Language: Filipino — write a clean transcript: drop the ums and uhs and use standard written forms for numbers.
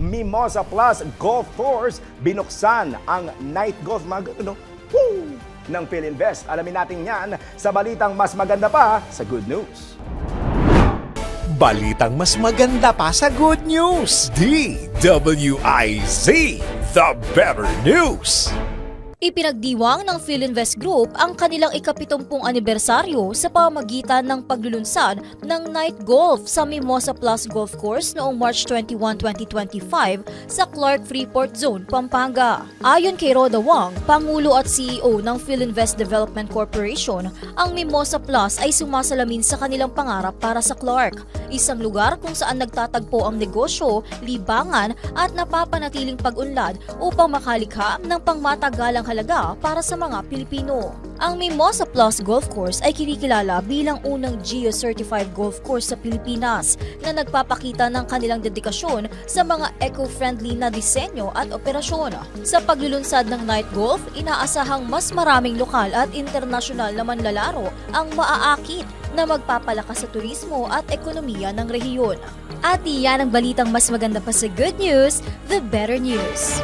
Mimosa Plus Golf Course. Binuksan ang night golf ng PhilInvest. Alamin natin yan sa balitang mas maganda pa sa Good News. Balitang mas maganda pa sa Good News. DWIZ, the better news. Ipinagdiwang ng PhilInvest Group ang kanilang ika-70 anibersaryo sa pamamagitan ng paglulunsad ng Night Golf sa Mimosa Plus Golf Course noong March 21, 2025 sa Clark Freeport Zone, Pampanga. Ayon kay Rhoda Wang, Pangulo at CEO ng PhilInvest Development Corporation, ang Mimosa Plus ay sumasalamin sa kanilang pangarap para sa Clark, isang lugar kung saan nagtatagpo ang negosyo, libangan at napapanatiling pag-unlad upang makalikha ng pangmatagalang halaga para sa mga Pilipino. Ang Mimosa Plus Golf Course ay kinikilala bilang unang GEO-certified golf course sa Pilipinas na nagpapakita ng kanilang dedikasyon sa mga eco-friendly na disenyo at operasyon. Sa paglulunsad ng Night Golf, inaasahang mas maraming lokal at internasyonal na manlalaro ang maaakit na magpapalakas sa turismo at ekonomiya ng rehiyon. At iyan ang balitang mas maganda pa sa Good News, the better news.